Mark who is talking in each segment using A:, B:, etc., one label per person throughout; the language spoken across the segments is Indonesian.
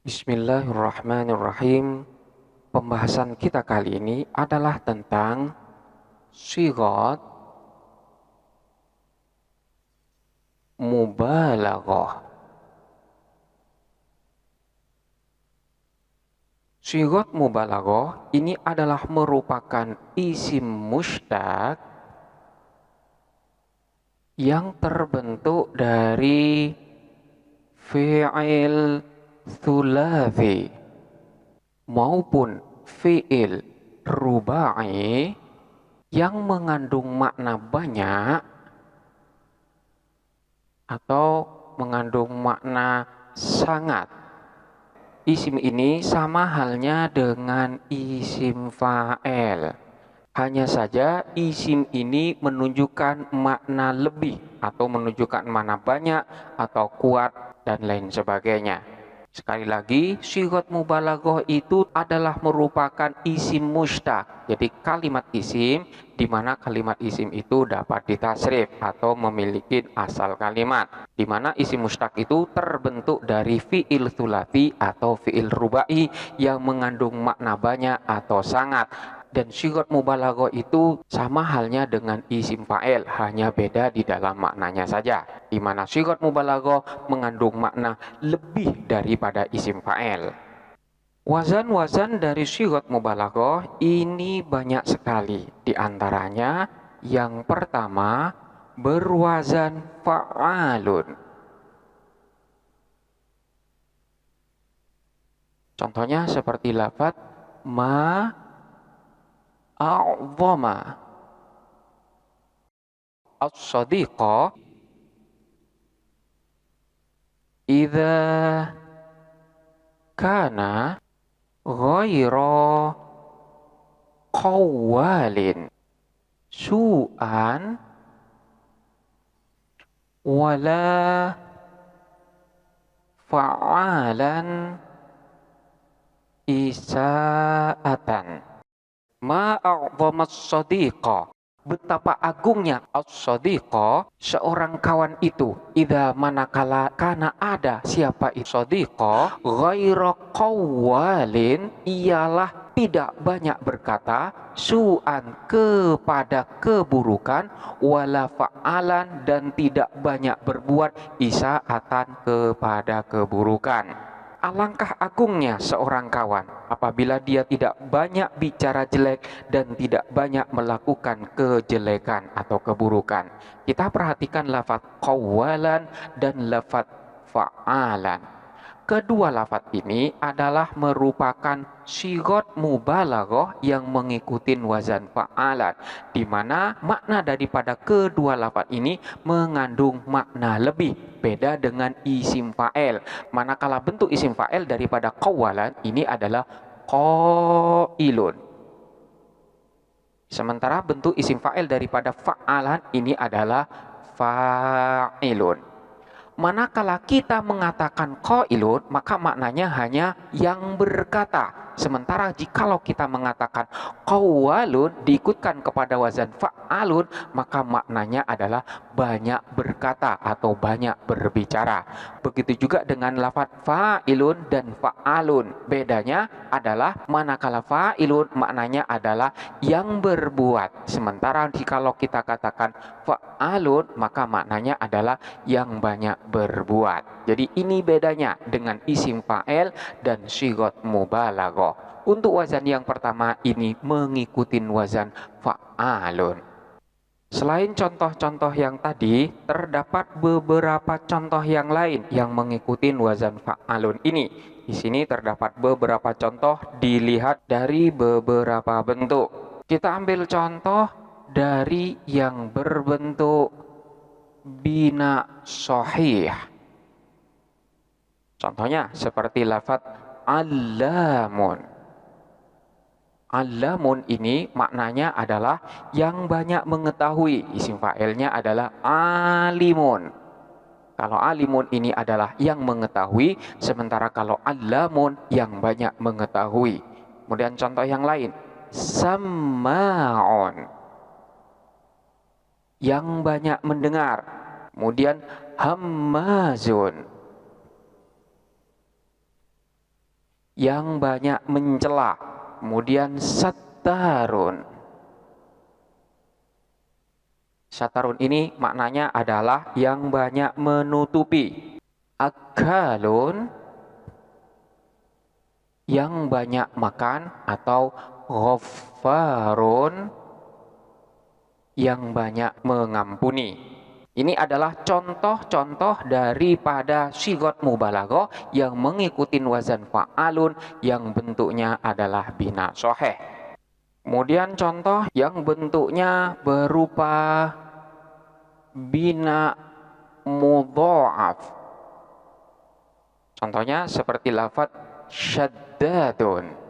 A: Bismillahirrahmanirrahim. Pembahasan kita kali ini adalah tentang sighat mubalaghah. Sighat mubalaghah ini adalah merupakan isim mushtaq yang terbentuk dari fi'il thulathi maupun fi'il rubai yang mengandung makna banyak atau mengandung makna sangat. Isim ini sama halnya dengan isim fa'il. Hanya saja isim ini menunjukkan makna lebih atau menunjukkan makna banyak atau kuat dan lain sebagainya. Sekali lagi, sighat mubalaghah itu adalah merupakan isim mushtaq. Jadi kalimat isim di mana kalimat isim itu dapat ditasrif atau memiliki asal kalimat. Di mana isim mushtaq itu terbentuk dari fi'il thulathi atau fi'il rubai yang mengandung makna banyak atau sangat. Dan sighat mubalaghah itu sama halnya dengan isim fa'il, hanya beda di dalam maknanya saja. Di mana sighat mubalaghah mengandung makna lebih daripada isim fa'il. Wazan-wazan dari sighat mubalaghah ini banyak sekali. Di antaranya yang pertama berwazan fa'alun. Contohnya seperti lafaz ma a'zama as-sadiqa idza kana ghaira qawwalin su'an wala fa'alan isa'atan. Ma'a'zamas sadiqa, betapa agungnya as-sadiqa, seorang kawan itu. Idza manakala kana ada siapa itu sadiqa, ghaira qawwalin, ialah tidak banyak berkata, su'an kepada keburukan, wala fa'alan dan tidak banyak berbuat isa'atan kepada keburukan. Alangkah agungnya seorang kawan apabila dia tidak banyak bicara jelek dan tidak banyak melakukan kejelekan atau keburukan. Kita perhatikan lafaz qawwalan dan lafaz fa'alan. Kedua lafaz ini adalah merupakan sighat mubalaghah yang mengikuti wazan fa'alan, di mana makna daripada kedua lafaz ini mengandung makna lebih, beda dengan isim fa'il. Manakala bentuk isim fa'il daripada qawwalan ini adalah qailun. Sementara bentuk isim fa'il daripada fa'alan ini adalah fa'ilun. Manakala kita mengatakan qailun, maka maknanya hanya yang berkata. Sementara jikalau kita mengatakan qawwalun diikutkan kepada wazan fa'alun, maka maknanya adalah banyak berkata atau banyak berbicara. Begitu juga dengan lafaz fa'ilun dan fa'alun. Bedanya adalah manakala fa'ilun maknanya adalah yang berbuat. Sementara jikalau kita katakan fa'alun maka maknanya adalah yang banyak berbuat. Jadi ini bedanya dengan isim fa'il dan sighat mubalaghah. Untuk wazan yang pertama ini mengikuti wazan fa'alun. Selain contoh-contoh yang tadi, terdapat beberapa contoh yang lain yang mengikuti wazan fa'alun ini. Di sini terdapat beberapa contoh dilihat dari beberapa bentuk. Kita ambil contoh dari yang berbentuk bina sahih. Contohnya seperti lafaz allamun. Allamun ini maknanya adalah yang banyak mengetahui. Isim fa'ilnya adalah alimun. Kalau alimun ini adalah yang mengetahui, sementara kalau allamun yang banyak mengetahui. Kemudian contoh yang lain, samma'un, yang banyak mendengar. Kemudian hammazun, yang banyak mencela. Kemudian sattarun. Sattarun ini maknanya adalah yang banyak menutupi. Akalun, yang banyak makan, atau ghaffarun, yang banyak mengampuni. Ini adalah contoh-contoh daripada sigot mubalaghah yang mengikuti wazan fa'alun yang bentuknya adalah bina soheh. Kemudian contoh yang bentuknya berupa bina mudha'af. Contohnya seperti lafaz syaddadun.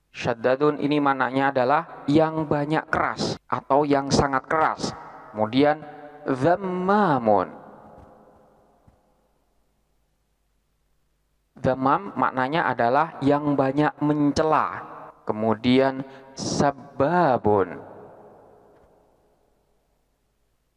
A: Syaddadun ini maknanya adalah yang banyak keras atau yang sangat keras. Kemudian dhammamun. Dhammam maknanya adalah yang banyak mencela. Kemudian sababun.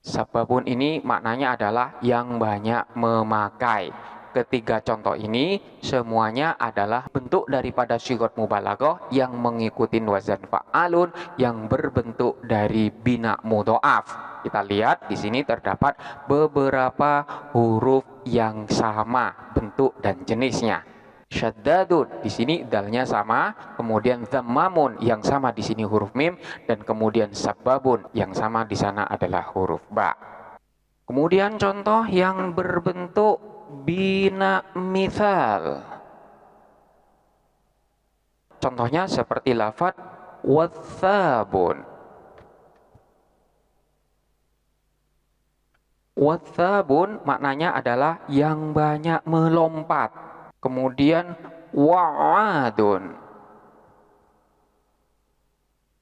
A: Sababun ini maknanya adalah yang banyak memakai. Ketiga contoh ini semuanya adalah bentuk daripada sigot mubalaghah yang mengikuti wazan fa'alun yang berbentuk dari bina mudha'af. Kita lihat di sini terdapat beberapa huruf yang sama bentuk dan jenisnya. Syaddadun di sini dalnya sama, kemudian dhammamun yang sama di sini huruf mim, dan kemudian sababun yang sama di sana adalah huruf ba. Kemudian contoh yang berbentuk bina mithal. Contohnya seperti lafaz wathabun. Wathabun maknanya adalah yang banyak melompat. Kemudian wa'adun.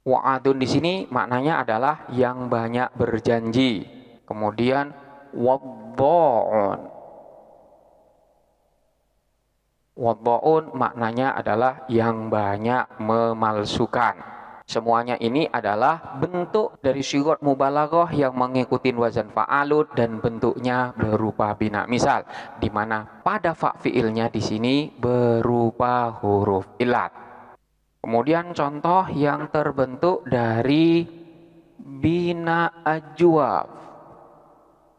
A: Wa'adun di sini maknanya adalah yang banyak berjanji. Kemudian wadda'un. Wadda'un maknanya adalah yang banyak memalsukan. Semuanya ini adalah bentuk dari sigot mubalaghah yang mengikuti wazan fa'alun dan bentuknya berupa bina misal, di mana pada fa' fi'ilnya di sini berupa huruf ilat. Kemudian contoh yang terbentuk dari bina ajwaf,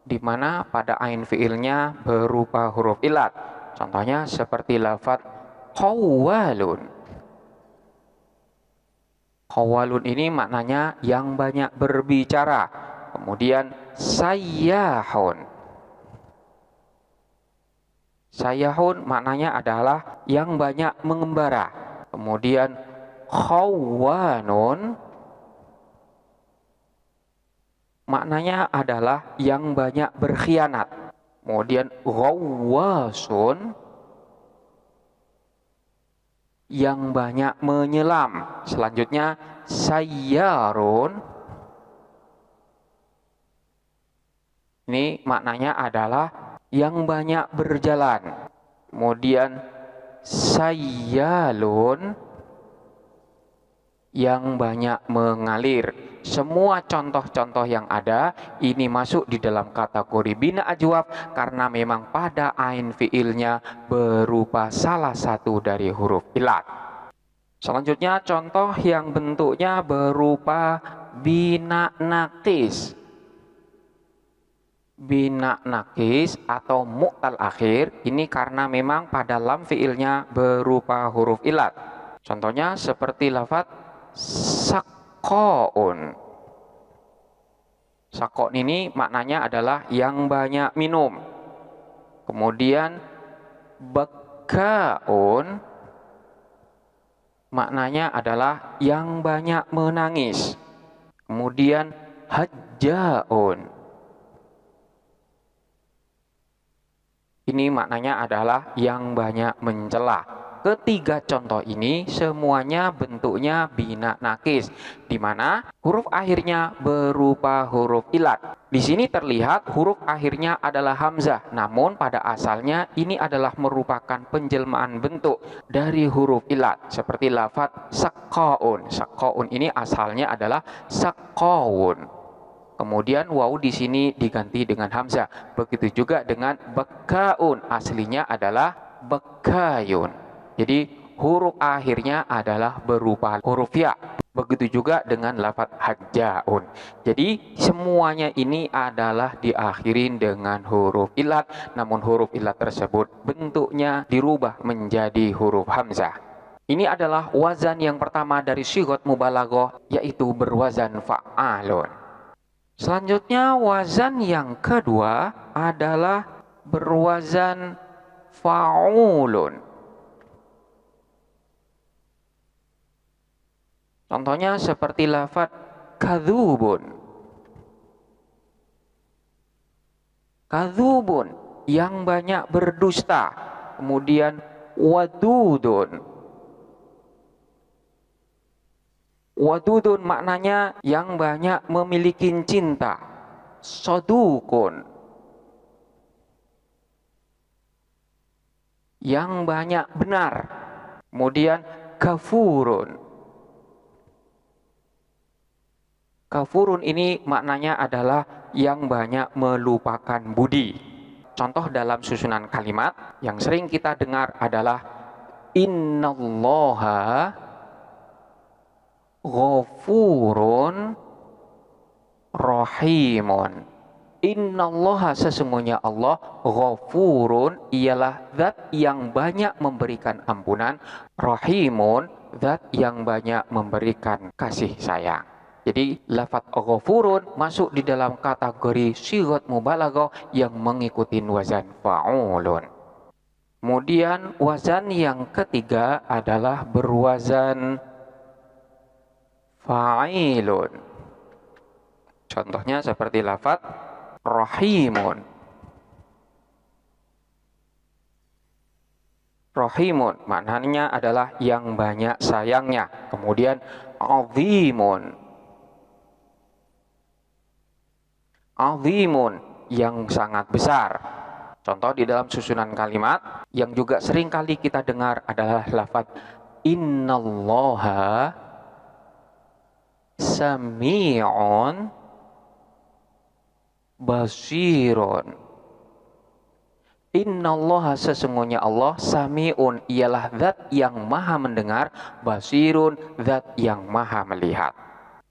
A: di mana pada ain fi'ilnya berupa huruf ilat. Contohnya seperti lafaz qawwalun. Qawwalun ini maknanya yang banyak berbicara. Kemudian sayyahun. Sayyahun maknanya adalah yang banyak mengembara. Kemudian khawwanun maknanya adalah yang banyak berkhianat. Kemudian ghawwasun yang banyak menyelam. Selanjutnya sayyarun, ini maknanya adalah yang banyak berjalan. Kemudian sayyalun yang banyak mengalir. Semua contoh-contoh yang ada ini masuk di dalam kategori bina ajwaf karena memang pada ain fiilnya berupa salah satu dari huruf ilat. Selanjutnya contoh yang bentuknya berupa bina nakis. Bina nakis atau mu'tal akhir ini karena memang pada lam fiilnya berupa huruf ilat. Contohnya seperti lafaz saqqaun. Saqqaun ini maknanya adalah yang banyak minum. Kemudian bakkaun maknanya adalah yang banyak menangis. Kemudian hajjaun, ini maknanya adalah yang banyak mencela. Ketiga contoh ini semuanya bentuknya bina nakis, di mana huruf akhirnya berupa huruf ilat. Di sini terlihat huruf akhirnya adalah hamzah, namun pada asalnya ini adalah merupakan penjelmaan bentuk dari huruf ilat, seperti lafaz saqqaun. Saqqaun ini asalnya adalah saqqaun. Kemudian waw di sini diganti dengan hamzah. Begitu juga dengan bekaun, aslinya adalah bekayun. Jadi huruf akhirnya adalah berupa huruf ya. Begitu juga dengan lafaz hajjaun. Jadi semuanya ini adalah diakhirin dengan huruf ilat, namun huruf ilat tersebut bentuknya dirubah menjadi huruf hamzah. Ini adalah wazan yang pertama dari sighat mubalaghah, yaitu berwazan fa'alun. Selanjutnya wazan yang kedua adalah berwazan fa'ulun. Contohnya seperti lafaz kadzubun. Kadzubun yang banyak berdusta. Kemudian wadudun. Wadudun maknanya yang banyak memiliki cinta. Sodukun, yang banyak benar. Kemudian kafurun. Kafurun ini maknanya adalah yang banyak melupakan budi. Contoh dalam susunan kalimat yang sering kita dengar adalah innallaha ghafurun rahimun. Innallaha, sesungguhnya Allah, ghafurun, ialah zat yang banyak memberikan ampunan, rahimun, zat yang banyak memberikan kasih sayang. Jadi lafaz ghafurun masuk di dalam kategori sighat mubalaghah yang mengikuti wazan fa'ulun. Kemudian wazan yang ketiga adalah berwazan fa'ilun. Contohnya seperti lafaz rahimun. Rahimun maknanya adalah yang banyak sayangnya. Kemudian azimun. Azimun yang sangat besar. Contoh di dalam susunan kalimat yang juga sering kali kita dengar adalah lafaz innallaha sami'un basirun. Innallaha, sesungguhnya Allah, sami'un, ialah zat yang maha mendengar, basirun, zat yang maha melihat.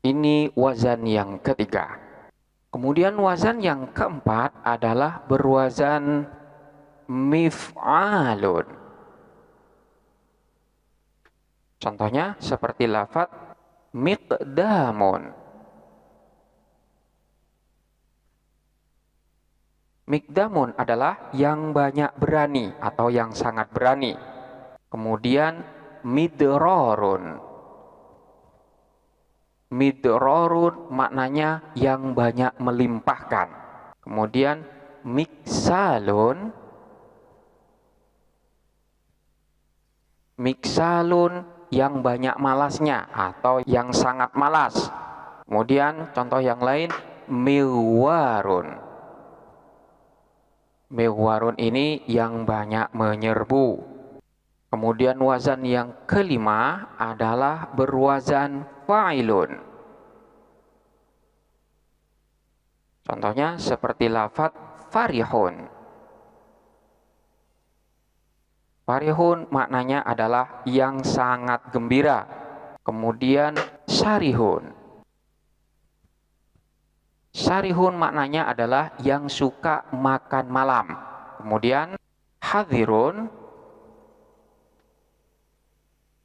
A: Ini wazan yang ketiga. Kemudian wazan yang keempat adalah berwazan mif'alun. Contohnya seperti lafaz miqdamun. Miqdamun adalah yang banyak berani atau yang sangat berani. Kemudian midrorun. Midrorun maknanya yang banyak melimpahkan. Kemudian miksalun. Miksalun yang banyak malasnya atau yang sangat malas. Kemudian contoh yang lain miwarun. Miwarun ini yang banyak menyerbu. Kemudian wazan yang kelima adalah berwazan fa'ilun. Contohnya seperti lafaz farihun. Farihun maknanya adalah yang sangat gembira. Kemudian syarihun. Syarihun maknanya adalah yang suka makan malam. Kemudian hadirun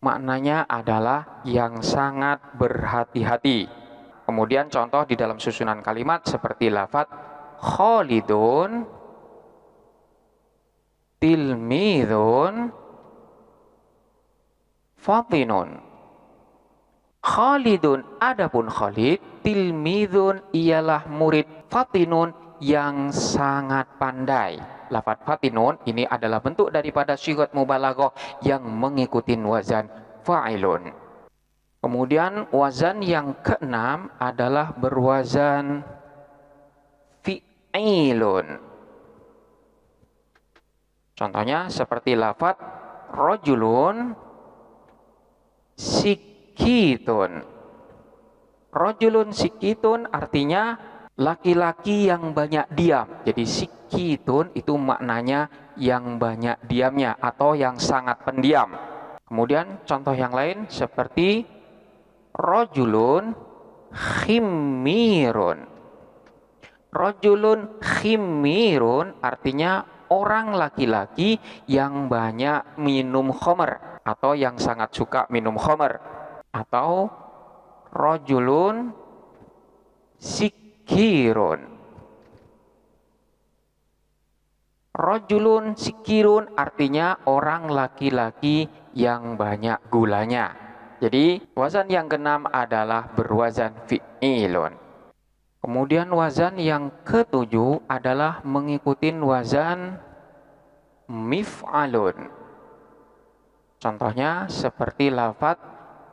A: maknanya adalah yang sangat berhati-hati. Kemudian contoh di dalam susunan kalimat seperti lafaz khalidun, tilmidun, fatinun. Khalidun, adapun Khalid, tilmidun ialah murid, fatinun yang sangat pandai. Lafaz fatinun ini adalah bentuk daripada sighat mubalaghah yang mengikuti wazan fa'ilun. Kemudian wazan yang keenam adalah berwazan fi'ilun. Contohnya seperti lafaz rajulun sikitun. Rajulun sikitun artinya laki-laki yang banyak diam. Jadi sikitun itu maknanya yang banyak diamnya atau yang sangat pendiam. Kemudian contoh yang lain seperti rojulun khimirun. Rojulun khimirun artinya orang laki-laki yang banyak minum khomer atau yang sangat suka minum khomer. Atau rojulun sikirun. Rojulun sikirun artinya orang laki-laki yang banyak gulanya. Jadi wazan yang keenam adalah berwazan fi'ilun. Kemudian wazan yang ketujuh adalah mengikuti wazan mif'alun. Contohnya seperti lafaz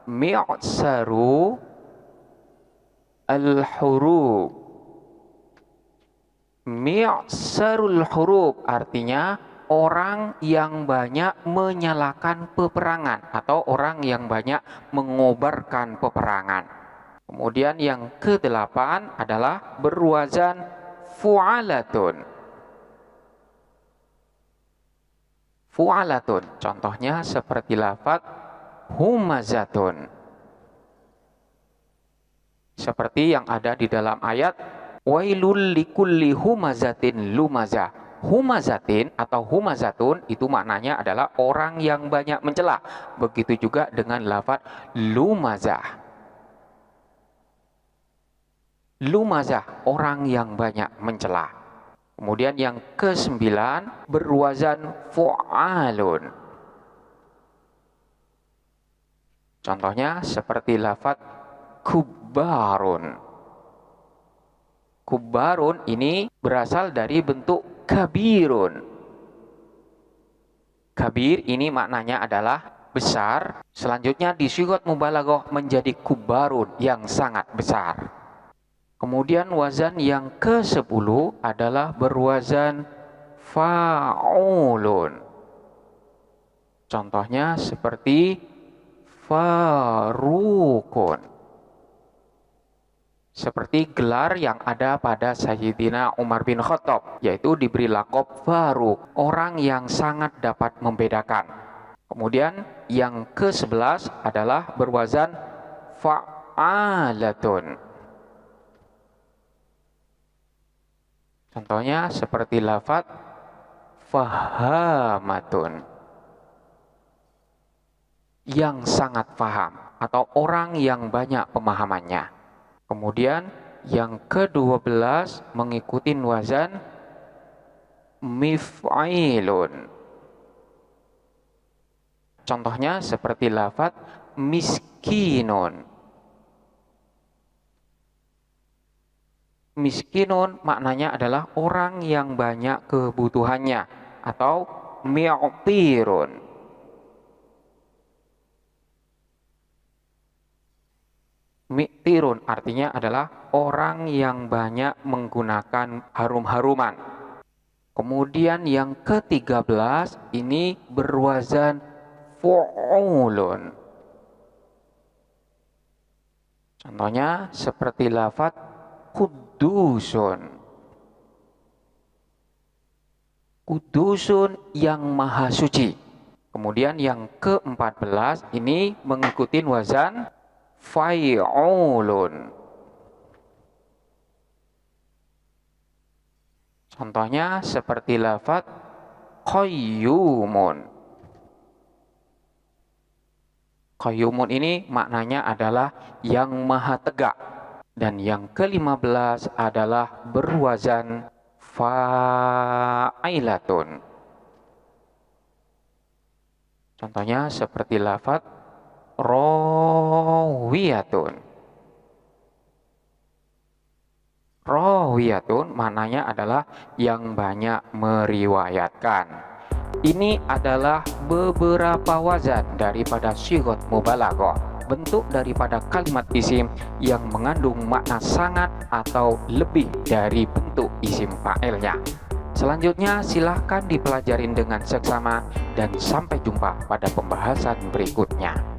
A: mi'saru al-huruf. Mi'sarul huruf artinya orang yang banyak menyalakan peperangan atau orang yang banyak mengobarkan peperangan. Kemudian yang kedelapan adalah berwazan fu'alatun. Fu'alatun, contohnya seperti lafaz humazatun. Seperti yang ada di dalam ayat wailul likulli humazatin lumazah. Humazatin atau humazatun itu maknanya adalah orang yang banyak mencela. Begitu juga dengan lafaz lumazah. Lumazah, orang yang banyak mencela. Kemudian yang kesembilan berwazan fu'alun. Contohnya seperti lafaz kubbarun. Kubbarun ini berasal dari bentuk kabirun. Kabir ini maknanya adalah besar. Selanjutnya disigat mubalaghah menjadi kubbarun yang sangat besar. Kemudian wazan yang ke-10 adalah berwazan fa'ulun. Contohnya seperti farukun. Seperti gelar yang ada pada Sayyidina Umar bin Khattab, yaitu diberi laqab Faruk, orang yang sangat dapat membedakan. Kemudian yang ke-11 adalah berwazan fa'alatun. Contohnya seperti lafaz fahamatun, yang sangat paham atau orang yang banyak pemahamannya. Kemudian yang ke-12 mengikuti wazan mif'ailun. Contohnya seperti lafaz miskinun. Miskinun maknanya adalah orang yang banyak kebutuhannya atau mi'tirun. Mi'tirun artinya adalah orang yang banyak menggunakan harum-haruman. Kemudian yang ke-13 ini berwazan fu'ulun. Contohnya seperti lafaz kudusun. Kudusun yang maha suci. Kemudian yang ke-14 ini mengikuti wazan fa'ulun. Contohnya seperti lafaz qayyumun. Qayyumun ini maknanya adalah yang maha tegak. Dan yang ke-15 adalah berwazan fa'ilatun. Contohnya seperti lafaz rawiyatun. Rawiyatun maknanya adalah yang banyak meriwayatkan. Ini adalah beberapa wazan daripada sighat mubalaghah. Bentuk daripada kalimat isim yang mengandung makna sangat atau lebih dari bentuk isim fa'ilnya. Selanjutnya silahkan dipelajarin dengan seksama dan sampai jumpa pada pembahasan berikutnya.